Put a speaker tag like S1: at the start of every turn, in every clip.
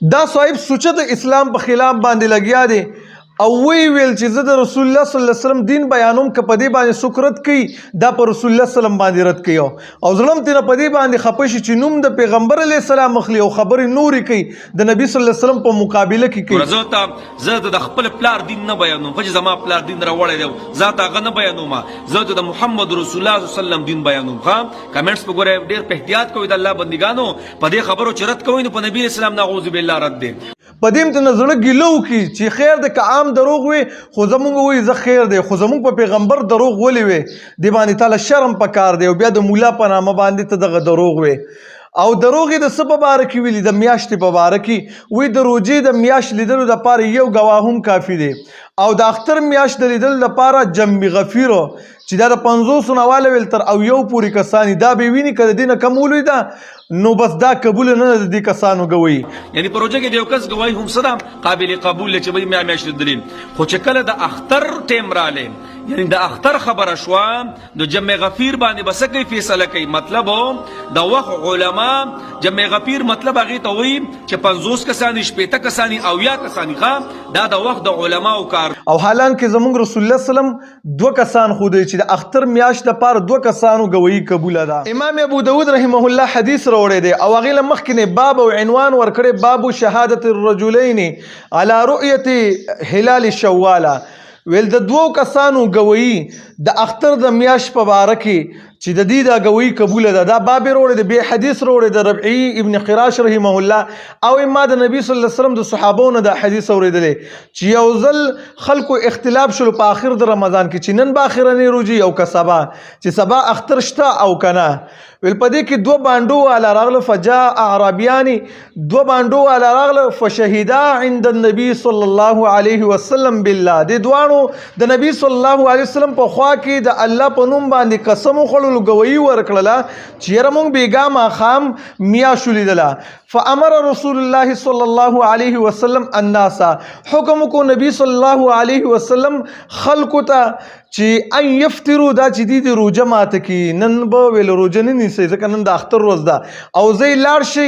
S1: دا صاحب سوچه د اسلام په خلاف باندې لګیا دی او وی ویل چې زه د رسول الله صلی الله علیه وسلم دین بیانوم که په دې باندې سکرت کوي دا په رسول الله صلی الله علیه وسلم باندې رد کوي او ظلم تینا په دې باندې خپه شي چې نوم د پیغمبر علیه السلام مخلي او خبرې نوري کوي د نبی صلی الله علیه وسلم په مقابله کې کوي.
S2: زه د خپل پلار دین نه بیانوم، چې زما پلار دین راوړی دی زه هغه نه بیانوم، زه د محمد رسول الله صلی الله علیه وسلم دین بیانوم. ها کمنټس په ګوره ډیر په احتیاط کوئ د الله بندګانو، په دې خبرو چې رد کوئ نو په نبی اسلام نعوذ بالله رد دی.
S1: په دې ته نظر ګیلو کی چې خیر د عام دروغ وي خو زمونږ وي زه خیر دی خو زمونږ په پیغمبر دروغ ولي وي دی باندې تعالی شرم پکار دی او بیا د مولا په نامه باندې ته دغه دروغ وي او دروغ د څه په باره کې ویلي د میاشتې په باره کې وی د روجې د میاشت لیدلو دپاره یو ګواه هم کافي دی او د اختر میاشت د لیدلو دپاره جنب غفیرو چې دا د 500 نه واله ویل تر او یو پورې کسانی دا به ویني که د دې نه کم ولوي ده نو بس دا قبول نه د دې کسانو ګوي.
S2: یعنی پروژه کې د یو کس ګوای هم صدا قابل قبول چې به میاشت لیدلین خو چې کله د اختر ټیم رااله یعنی د اختر خبره شو د جمع غفیر باندې بس کوي فیصله کوي مطلب د وخت علما جمع غفیر مطلب هغه ته وي چې 50 کسانی شپېته کسانی او یا کسانی دا د وخت د علماو کار
S1: او حالانکه زمونږ رسول الله صلی الله علیه وسلم دوه کسان خو دی چې د اختر میاشت لپاره دوه کسانو ګویی قبول ده. امام ابو داود رحمه الله حدیث راوړی دی او هغه مخکنه باب او عنوان ورکړي باب شهادت الرجلین علی رؤیت هلال شوال ویل د دوو کسانو ګویی د اختر د میاشت په باره کې چې د دې دا ګویی قبول ده دا باب وروړي د به حدیث وروړي د ربعی ابن خراش رحمه الله او ما د نبی صلی الله علیه وسلم د صحابونو د حدیث اوریدلې چې یو ځل خلکو اختلاف شول په اخر د رمضان کې چې نن به اخرنی روزي او کسبا چې سبا اختر شته او کنه ویل پدې کې دوه باندو علی راغله فجاء اعرابیان دوه باندو علی راغله فشهدا عند النبي صلی الله علیه وسلم بالله د دوانو د نبی صلی الله علیه وسلم په خوا کې د الله په نوم باندې قسم خړل ګویی ورکړه چې رمون بیګا ما خام میا شولیدله فامر رسول الله صلی الله علیه وسلم الناس حکم کو نبی صلی الله علیه وسلم خلق ته چې ان یفطروا دا چې دي روزه ماته کی نن به ویل روزه نه نیسي ځکه نن د اختر روز ده او زی لاړ شي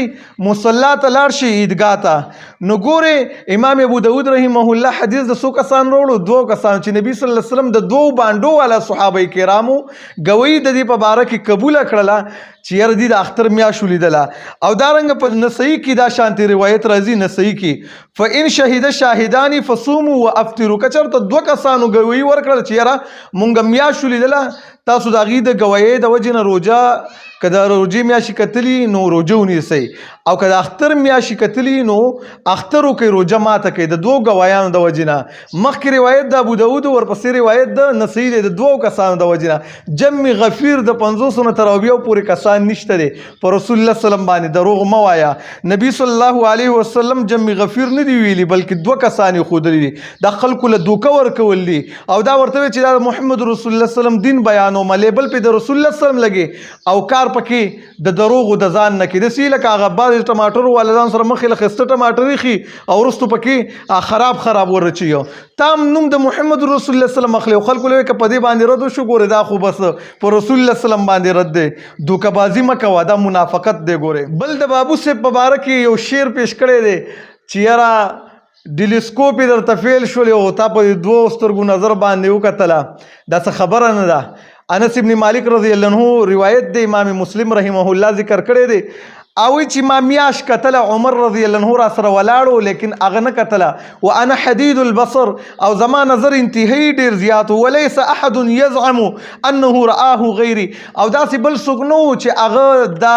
S1: مصلا ته لاړ شي عیدګاه ته نو ګوره امام ابو داود رحمه الله حدیث د څو کسان وروړو دوه کسان چې نبی صلی الله علیه وسلم د دوه باندو والا صحابه کرامو ګوی د دې په باره کې قبول کړله چې یار دې د اختر میاشت ولیدله او دا رنګ په نسائی کې دا شانتي روایت راځي نسائی کې فإن شهد شاهدان فصوموا وافطروا کچرته دوه کسانو ګوی ورکړل چې یاره مونږ میاشت ولیدله تاسو د هغې د ګویۍ د وجې نه روژه که د روژې میاشتې کتلي نو روژه ونیسئ او که د اختر میاشتې کتلي نو اختر وکئ روژه ماته کوي د دوو ګوایانو د وجې نه مخکې روایت د ابوداود ورپسې روایت د نسائی دی د دوو کسانو د وجې نه جمع غفیر د 500 نه تر 90 پورې کسان نشته دی په رسول الله سلم باندې دروغ مه وایه نبی صلی الله علیه وسلم جمع غفیر نه دی ویلي بلکې دوه کسان یې ښودلي دي دا خلکو له دوکه ورکول دي او دا ورته وایي چې دا محمد رسول الله سلم دین بیانو لیبل په د رسول الله صلی الله علیه وسلم لګي او کار پکې د دروغ د ځان نه کې د سی لکه هغه بعض ټماټر ول ځان سره مخې له خسته ټماټر خي او رستو پکې خراب ورچیو تام نوم د محمد رسول الله صلی الله علیه وسلم مخلو خلکو له کې پدې باندې رد شو ګوره دا خو بس پر رسول الله صلی الله علیه وسلم باندې رد دی دوکبازی مکوا دا منافقت دی ګوره بل د بابو سے مبارک یو شعر پیش کړی دی چې یاره ډیلیسکوپ در تفیل شول او تا په دوه سترګو نظر باندې وکتله دا څه خبره نه ده انس ابن مالک رضی الله عنه روایت دی امام مسلم رحمه الله ذکر کړی دی او چې ما میاش کتله عمر رضی الله عنه را سره ولاړو لیکن هغه نه کتله وانا حدید البصر او زما نظر انتهایی ډیر زیات وليس احد يزعم انه رآه غیري او داسې بل څوک نو چې هغه دا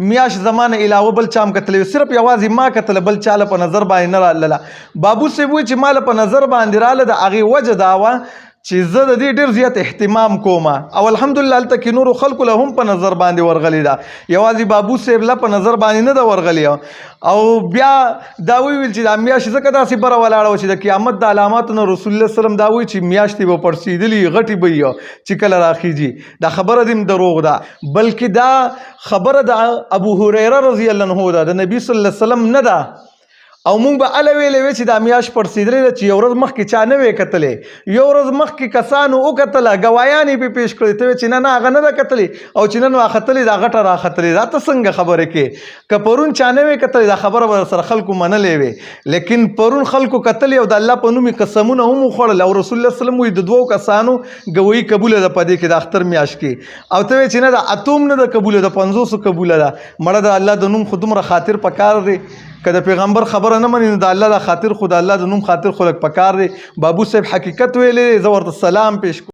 S1: میاش زمانه علاوه بل چام کتله صرف یوازې ما کتله بل چاله په نظر باندې نه رااله بابو سی وی چې مال په نظر باندې رااله د هغه وجه دا و چې زه د دې ډیر زیات اهتمام کوم او الحمدلله هلته کې نورو خلکو له هم په نظر باندې ورغلی ده یوازې بابو صاحب له په نظر باندې نه ده ورغلی او بیا دا ویل چې دا میاشت ځکه داسې بره ولاړه وه چې د قیامت د علاماتو نه رسول الله وسلم دا وایي چې میاشتې به پړسېدلي غټې به وي چې کله راخیږي دا خبره دې دروغ ده بلکې دا خبره د ابو هریره رضی الله عنه ده د نبي صلی الله علیه وسلم نه ده او مونږ به اله ویلې وې چې دا میاشت پړسېدلې ده چې یو ورځ مخکې چا نه وې کتلې یو ورځ مخکې کسانو وکتله ګوایان یې پې پیش کړې ته وې چې نه هغه نه ده کتلې او چې نن راختلې دا غټه راختلې دا ته څنګه خبرې کې که پرون چا نه وې کتلې دا خبره به سره خلکو منلې وې لیکن پرون خلکو کتلې او د الله په نوم یې قسمونه هم وخوړل او رسول الله صلی الله علیه وسلم وایي د 2 کسانو ګویي قبوله ده په دې کې د اختر میاشت کې او ته وې چې نه ده اتوم نه ده قبوله ده 500 قبوله ده مړه د الله د نوم خو دومره خاطر پکار دی که د پیغمبر خبره نه مني نو د الله د خاطر خو د الله د نوم خاطر خو لږ پکار دی بابو صاحب حقیقت ویلې زه ورته سلام پیش